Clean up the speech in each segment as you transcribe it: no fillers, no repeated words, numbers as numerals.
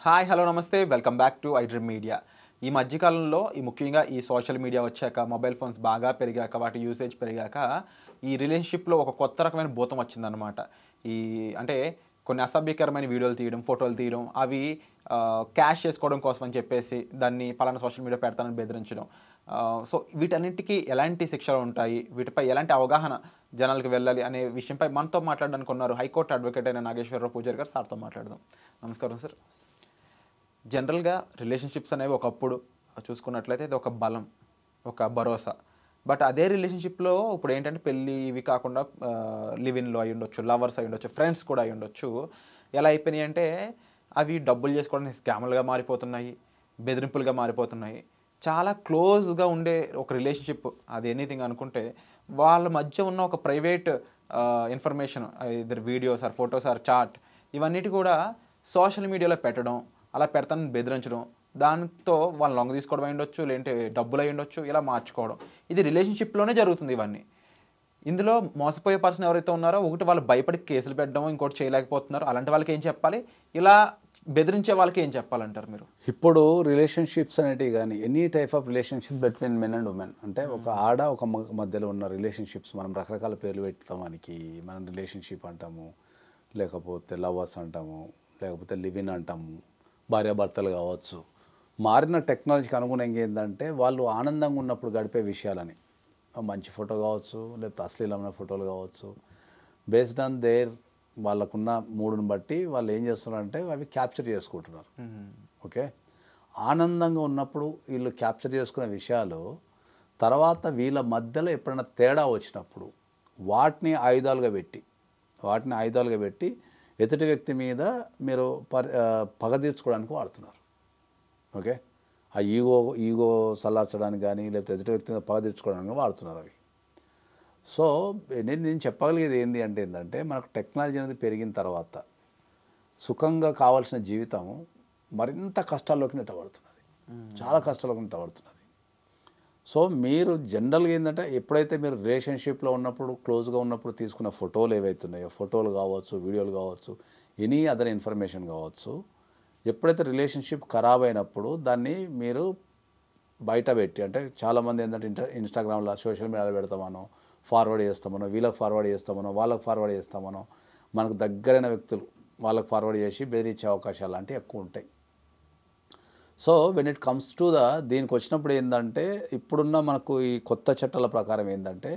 Hi hello నమస్తే welcome back to iDream media. ఈ మధ్యకాలంలో ముఖ్యంగా ఈ సోషల్ మీడియా వచ్చాక మొబైల్ ఫోన్స్ బాగా పెరిగాక వాటి యూసేజ్ పెరిగాక ఈ రిలేషన్షిప్లో ఒక కొత్త రకమైన భూతం వచ్చిందనమాట. ఈ అంటే కొన్ని అసభ్యకరమైన వీడియోలు తీయడం, ఫోటోలు తీయడం, అవి క్యాష్ చేసుకోవడం కోసం అని చెప్పేసి దాన్ని పలానా సోషల్ మీడియా పెడతానని బెదిరించడం. సో వీటన్నింటికి ఎలాంటి శిక్షలు ఉంటాయి, వీటిపై ఎలాంటి అవగాహన జనాలకు వెళ్ళాలి అనే విషయంపై మనతో మాట్లాడడానికి ఉన్నారు హైకోర్టు అడ్వకేట్ అయిన నాగేశ్వరరావు పూజారి గారు. సార్తో మాట్లాడదాం. నమస్కారం సార్. జనరల్గా రిలేషన్షిప్స్ అనేవి ఒకప్పుడు చూసుకున్నట్లయితే ఇది ఒక బలం, ఒక భరోసా. బట్ అదే రిలేషన్షిప్లో ఇప్పుడు ఏంటంటే పెళ్ళి ఇవి కాకుండా లివ్ ఇన్లో అయి ఉండొచ్చు, లవర్స్ అయి ఉండొచ్చు, ఫ్రెండ్స్ కూడా అయి ఉండొచ్చు. ఎలా అయిపోయినాయి అంటే అవి డబ్బులు చేసుకోవడానికి స్కాములుగా మారిపోతున్నాయి, బెదిరింపులుగా మారిపోతున్నాయి. చాలా క్లోజ్గా ఉండే ఒక రిలేషన్షిప్ అది ఎనీథింగ్ అనుకుంటే వాళ్ళ మధ్య ఉన్న ఒక ప్రైవేట్ ఇన్ఫర్మేషన్, ఇద్దరు videos or photos or chat, ఇవన్నిటి కూడా సోషల్ మీడియాలో పెట్టడం, అలా పెడతానని బెదిరించడం, దాంతో వాళ్ళు లొంగ తీసుకోవడం అయి ఉండొచ్చు, లేదంటే డబ్బులు అయి ఉండొచ్చు, ఇలా మార్చుకోవడం. ఇది రిలేషన్షిప్లోనే జరుగుతుంది ఇవన్నీ. ఇందులో మోసపోయే పర్సన్ ఎవరైతే ఉన్నారో ఒకటి వాళ్ళు భయపడి కేసులు పెట్టడం, ఇంకోటి చేయలేకపోతున్నారు. అలాంటి వాళ్ళకి ఏం చెప్పాలి, ఇలా బెదిరించే వాళ్ళకి ఏం చెప్పాలంటారు మీరు? ఇప్పుడు రిలేషన్షిప్స్ అనేటివి కానీ any type of relationship between men and women, అంటే ఒక ఆడ ఒక మగ మధ్యలో ఉన్న రిలేషన్షిప్స్ మనం రకరకాల పేర్లు పెడతాం. మనం రిలేషన్షిప్ అంటాము, లేకపోతే లవర్స్ అంటాము, లేకపోతే లివ్ ఇన్ అంటాము, భార్యాభర్తలు కావచ్చు. మారిన టెక్నాలజీకి అనుగుణంగా ఏంటంటే వాళ్ళు ఆనందంగా ఉన్నప్పుడు గడిపే విషయాలని, మంచి ఫోటో కావచ్చు, లేకపోతే అశ్లీలమైన ఫోటోలు కావచ్చు, బేస్డ్ ఆన్ దేర్ వాళ్ళకున్న మూడుని బట్టి వాళ్ళు ఏం చేస్తున్నారంటే అవి క్యాప్చర్ చేసుకుంటున్నారు. ఓకే, ఆనందంగా ఉన్నప్పుడు వీళ్ళు క్యాప్చర్ చేసుకునే విషయాలు తర్వాత వీళ్ళ మధ్యలో ఎప్పుడైనా తేడా వచ్చినప్పుడు వాటిని ఆయుధాలుగా పెట్టి ఎదుటి వ్యక్తి మీద మీరు పగ తీర్చుకోవడానికి వాడుతున్నారు. ఓకే, ఆ ఈగో చల్లార్చడానికి కానీ లేకపోతే ఎదుటి వ్యక్తి మీద పగ తీర్చుకోవడానికి వాడుతున్నారు అవి. సో నేను చెప్పగలిగేది ఏంటంటే మనకు టెక్నాలజీ అనేది పెరిగిన తర్వాత సుఖంగా కావాల్సిన జీవితం మరింత కష్టాల్లోకి నెట్టబడుతున్నది, చాలా కష్టాల్లోకి నెట్టబడుతున్నది. సో మీరు జనరల్గా ఏంటంటే ఎప్పుడైతే మీరు రిలేషన్షిప్లో ఉన్నప్పుడు, క్లోజ్గా ఉన్నప్పుడు తీసుకున్న ఫోటోలు ఏవైతున్నాయో, ఫోటోలు కావచ్చు, వీడియోలు కావచ్చు, ఎనీ అదర్ ఇన్ఫర్మేషన్ కావచ్చు, ఎప్పుడైతే రిలేషన్షిప్ ఖరాబ్ అయినప్పుడు దాన్ని మీరు బయట పెట్టి, అంటే చాలామంది ఏంటంటే ఇన్స్టాగ్రామ్లో సోషల్ మీడియాలో పెడతామనో, ఫార్వర్డ్ చేస్తామనో, వీళ్ళకి ఫార్వర్డ్ చేస్తామనో, వాళ్ళకి ఫార్వర్డ్ చేస్తామనో, మనకు దగ్గరైన వ్యక్తులు వాళ్ళకి ఫార్వర్డ్ చేసి బెదిరించే అవకాశాలు లాంటివి ఎక్కువ ఉంటాయి. So when it comes to దీనికి వచ్చినప్పుడు ఏంటంటే ఇప్పుడున్న మనకు ఈ కొత్త చట్టాల ప్రకారం ఏంటంటే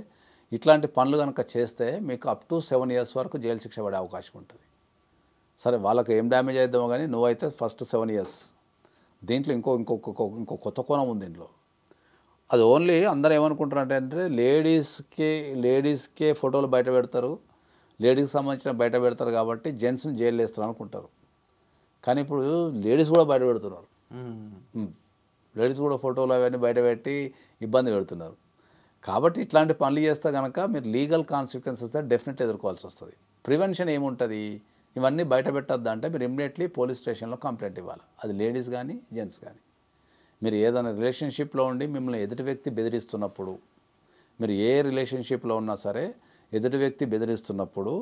ఇట్లాంటి పనులు కనుక చేస్తే మీకు అప్ టు 7 years వరకు జైలు శిక్ష పడే అవకాశం ఉంటుంది. సరే వాళ్ళకి ఏం డ్యామేజ్ అయిద్దామో కానీ నువ్వైతే ఫస్ట్ 7 years. దీంట్లో ఇంకో కొత్త కోణం ఉంది దీంట్లో. అది ఓన్లీ అందరూ ఏమనుకుంటారంటే లేడీస్కే ఫోటోలు బయట పెడతారు, లేడీస్కి సంబంధించిన బయట పెడతారు కాబట్టి జెంట్స్ని జైలు వేస్తారు అనుకుంటారు. కానీ ఇప్పుడు లేడీస్ కూడా బయట పెడుతున్నారు, లేడీస్ కూడా ఫోటోలు అవన్నీ బయట పెట్టి ఇబ్బంది పెడుతున్నారు. కాబట్టి ఇట్లాంటి పనులు చేస్తే కనుక మీరు లీగల్ కాన్సిక్వెన్సెస్ డెఫినెట్లీ ఎదుర్కోవాల్సి వస్తుంది. ప్రివెన్షన్ ఏముంటుంది, ఇవన్నీ బయట పెట్టద్దు అంటే మీరు ఇమ్మీడియట్లీ పోలీస్ స్టేషన్లో కంప్లైంట్ ఇవ్వాలి. అది లేడీస్ కానీ జెంట్స్ కానీ. మీరు ఏదైనా రిలేషన్షిప్లో ఉండి మిమ్మల్ని ఎదుటి వ్యక్తి బెదిరిస్తున్నప్పుడు, మీరు ఏ రిలేషన్షిప్లో ఉన్నా సరే ఎదుటి వ్యక్తి బెదిరిస్తున్నప్పుడు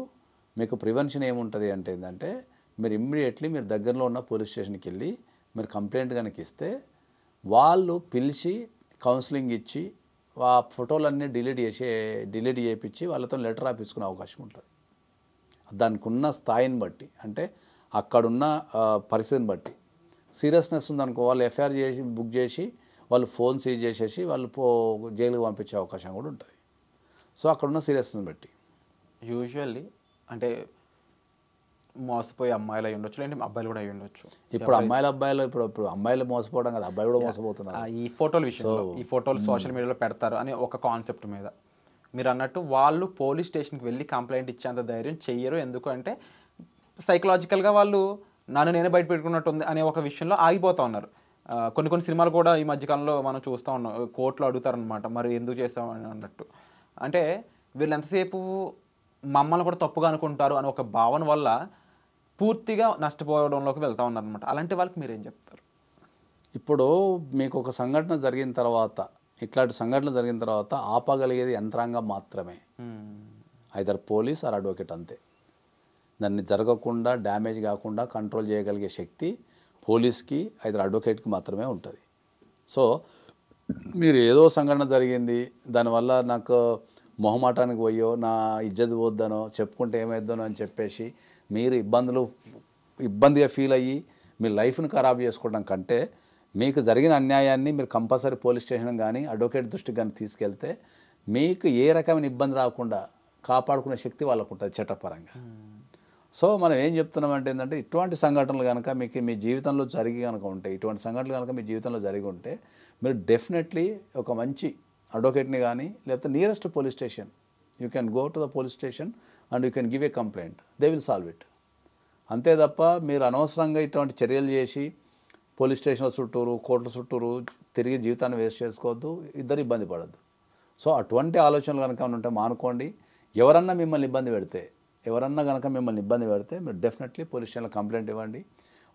మీకు ప్రివెన్షన్ ఏముంటుంది అంటే ఏంటంటే మీరు ఇమ్మీడియట్లీ మీరు దగ్గరలో ఉన్న పోలీస్ స్టేషన్కి వెళ్ళి మీరు కంప్లైంట్ కనుక ఇస్తే వాళ్ళు పిలిచి కౌన్సిలింగ్ ఇచ్చి ఆ ఫోటోలన్నీ డిలీట్ చేయించి వాళ్ళతో లెటర్ రాపించుకునే అవకాశం ఉంటుంది. దానికి ఉన్న స్థాయిని బట్టి, అంటే అక్కడున్న పరిస్థితిని బట్టి. సీరియస్నెస్ ఉందనుకో వాళ్ళు ఎఫ్ఐఆర్ బుక్ చేసి వాళ్ళు ఫోన్ సీజ్ చేసేసి వాళ్ళు జైలుకి పంపించే అవకాశం కూడా ఉంటుంది. సో అక్కడున్న సీరియస్నెస్ బట్టి యూజువల్లీ అంటే మోసపోయే అమ్మాయిలు అయి ఉండొచ్చు, లేదంటే అబ్బాయిలు కూడా అయి ఉండొచ్చు. ఇప్పుడు అమ్మాయిలు మోసపోవడం కదా, అబ్బాయిలు కూడా మోసపోతున్నారు. ఈ ఫోటోల విషయంలో ఈ ఫోటోలు సోషల్ మీడియాలో పెడతారు అని ఒక కాన్సెప్ట్ మీద మీరు అన్నట్టు వాళ్ళు పోలీస్ స్టేషన్కి వెళ్ళి కంప్లైంట్ ఇచ్చేంత ధైర్యం చెయ్యరు. ఎందుకంటే సైకలాజికల్గా వాళ్ళు నన్ను నేనే బయట పెట్టుకున్నట్టు ఉంది అనే ఒక విషయంలో ఆగిపోతూ ఉన్నారు. కొన్ని సినిమాలు కూడా ఈ మధ్యకాలంలో మనం చూస్తూ ఉన్నాం, కోర్టులో అడుగుతారనమాట, మరి ఎందుకు చేస్తామని అన్నట్టు. అంటే వీళ్ళు ఎంతసేపు మమ్మల్ని కూడా తప్పుగా అనుకుంటారు అని ఒక భావన వల్ల పూర్తిగా నష్టపోవడంలోకి వెళ్తూ ఉన్నారనమాట. అలాంటి వాళ్ళకి మీరేం చెప్తారు? ఇప్పుడు మీకు ఒక సంఘటన జరిగిన తర్వాత, ఇట్లాంటి సంఘటన జరిగిన తర్వాత ఆపగలిగేది యంత్రాంగం మాత్రమే, ఐదర్ పోలీస్ ఆర్ అడ్వకేట్, అంతే. దాన్ని జరగకుండా డ్యామేజ్ కాకుండా కంట్రోల్ చేయగలిగే శక్తి పోలీస్కి ఐదర్ అడ్వకేట్కి మాత్రమే ఉంటుంది. సో మీరు ఏదో సంఘటన జరిగింది, దానివల్ల నాకు మొహమాటానికి పోయో నా ఇజ్జత్ పోద్దనో చెప్పుకుంటే ఏమైద్దనో అని చెప్పేసి మీరు ఇబ్బందిగా ఫీల్ అయ్యి మీ లైఫ్ని ఖరాబ్ చేసుకోవడం కంటే మీకు జరిగిన అన్యాయాన్ని మీరు కంపల్సరీ పోలీస్ స్టేషన్ కానీ అడ్వకేట్ దృష్టికి కానీ తీసుకెళ్తే మీకు ఏ రకమైన ఇబ్బంది రాకుండా కాపాడుకునే శక్తి వాళ్ళకు ఉంటుంది చట్టపరంగా. సో మనం ఏం చెప్తున్నామంటే ఏంటంటే ఇటువంటి సంఘటనలు కనుక మీకు మీ జీవితంలో జరిగి కనుక ఉంటే, ఇటువంటి సంఘటనలు కనుక మీ జీవితంలో జరిగి ఉంటే మీరు డెఫినెట్లీ ఒక మంచి అడ్వకేట్ని కానీ లేకపోతే nearest police station, you can go to the police station and you can give a complaint, they will solve it. అంతే తప్ప మీరు అనవసరంగా ఇటువంటి చర్యలు చేసి పోలీస్ స్టేషన్ల చుట్టూరు కోర్టుల చుట్టూరు తిరిగి జీవితాన్ని వేస్ట్ చేసుకోవద్దు, ఇద్దరు ఇబ్బంది పడద్దు. సో అటువంటి ఆలోచనలు కనుక ఉంటే మానుకోండి. ఎవరన్నా మిమ్మల్ని ఇబ్బంది పెడితే మీరు డెఫినెట్లీ పోలీస్ స్టేషన్లో కంప్లైంట్ ఇవ్వండి.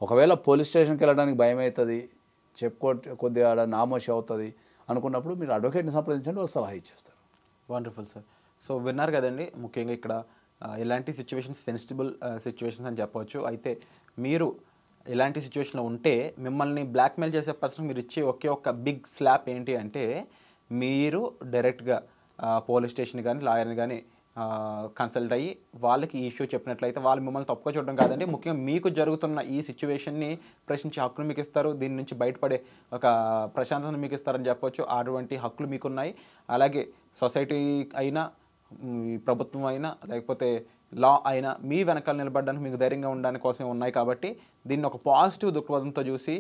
ఒకవేళ పోలీస్ స్టేషన్కి వెళ్ళడానికి భయం అవుతుంది, కొద్దిగా నామోషి అవుతుంది అనుకున్నప్పుడు మీరు అడ్వకేట్ని సంప్రదించండి, వాళ్ళు సలహా ఇచ్చేస్తారు. Wonderful sir. సో విన్నారు కదండి, ముఖ్యంగా ఇక్కడ ఎలాంటి సిచ్యువేషన్స్ సెన్సిటిబుల్ సిచ్యువేషన్స్ అని చెప్పవచ్చు. అయితే మీరు ఎలాంటి సిచ్యువేషన్లో ఉంటే మిమ్మల్ని బ్లాక్మెయిల్ చేసే పర్సన్ మీరు ఇచ్చే ఒకే ఒక్క బిగ్ స్లాప్ ఏంటి అంటే మీరు డైరెక్ట్గా పోలీస్ స్టేషన్ కానీ లాయర్ని కానీ కన్సల్ట్ అయ్యి వాళ్ళకి ఈ ఇష్యూ చెప్పినట్లయితే వాళ్ళు మిమ్మల్ని తప్పుగా చూడడం కాదండి, ముఖ్యంగా మీకు జరుగుతున్న ఈ సిచ్యువేషన్ని ప్రశ్నించే హక్కులు మీకు ఇస్తారు, దీని నుంచి బయటపడే ఒక ప్రశాంతతను మీకు ఇస్తారని చెప్పవచ్చు. అటువంటి హక్కులు మీకున్నాయి. అలాగే సొసైటీ అయినా ప్రభుత్వం అయినా లేకపోతే లా అయినా మీ వెనకాల నిలబడడానికి మీకు ధైర్యంగా ఉండడానికి కోసమే ఉన్నాయి. కాబట్టి దీన్ని ఒక పాజిటివ్ దృక్పథంతో చూసి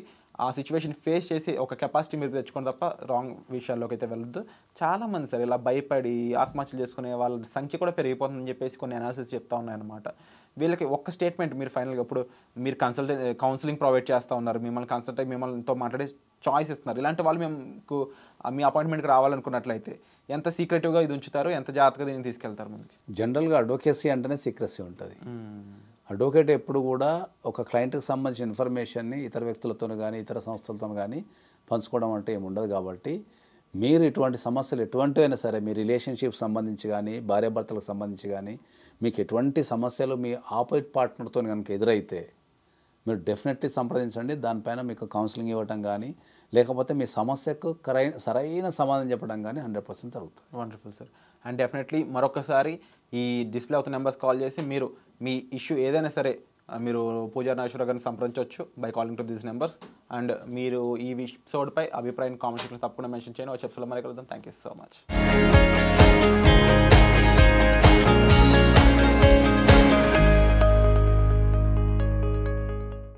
ఆ సిచ్యువేషన్ ఫేస్ చేసి ఒక కెపాసిటీ మీరు తెచ్చుకోండి తప్ప రాంగ్ విషయాల్లోకి అయితే వెళ్ళొద్దు. చాలామంది సార్ ఇలా భయపడి ఆత్మహత్యలు చేసుకునే వాళ్ళ సంఖ్య కూడా పెరిగిపోతుందని చెప్పేసి కొన్ని అనాలిసిస్ చెప్తా ఉన్నాయన్నమాట. వీళ్ళకి ఒక్క స్టేట్మెంట్ మీరు ఫైనల్గా ఇప్పుడు మీరు కౌన్సిలింగ్ ప్రొవైడ్ చేస్తూ ఉన్నారు, మిమ్మల్ని కన్సల్ట్ అయ్యి మిమ్మల్నితో మాట్లాడే చాయిస్ ఇస్తున్నారు. ఇలాంటి వాళ్ళు మీకు మీ అపాయింట్మెంట్కి రావాలనుకున్నట్లయితే ఎంత సీక్రెటివ్గా ఇది ఉంచుతారు, ఎంత జాగ్రత్తగా దీన్ని తీసుకెళ్తారు? ముందుకి జనరల్గా అడ్వకేసీ అంటేనే సీక్రసీ ఉంటుంది. అడ్వకేట్ ఎప్పుడు కూడా ఒక క్లయింట్కి సంబంధించిన ఇన్ఫర్మేషన్ని ఇతర వ్యక్తులతో కానీ ఇతర సంస్థలతో కానీ పంచుకోవడం అంటే ఏమి ఉండదు. కాబట్టి మీరు ఇటువంటి సమస్యలు ఎటువంటివైనా సరే మీ రిలేషన్షిప్ సంబంధించి కానీ భార్యాభర్తలకు సంబంధించి కానీ మీకు ఎటువంటి సమస్యలు మీ ఆపోజిట్ పార్ట్నర్తో కనుక ఎదురైతే మీరు డెఫినెట్లీ సంప్రదించండి. దానిపైన మీకు కౌన్సిలింగ్ ఇవ్వడం కానీ లేకపోతే మీ సమస్యకు సరైన సమాధానం చెప్పడం కానీ 100% జరుగుతుంది. Wonderful sir. అండ్ డెఫినెట్లీ మరొకసారి ఈ డిస్ప్లే అవుతున్న నెంబర్స్ కాల్ చేసి మీరు మీ ఇష్యూ ఏదైనా సరే మీరు పూజారి నాగేశ్వరరావు గారిని సంప్రదించవచ్చు by calling to these numbers. And మీరు ఈ ఎపిసోడ్పై అభిప్రాయం కామెంట్ సెక్షన్లో తప్పకుండా మెన్షన్ చేయండి. వచ్చే ఎపిసోడ్లో మరి కలుద్దాం. Thank you so much.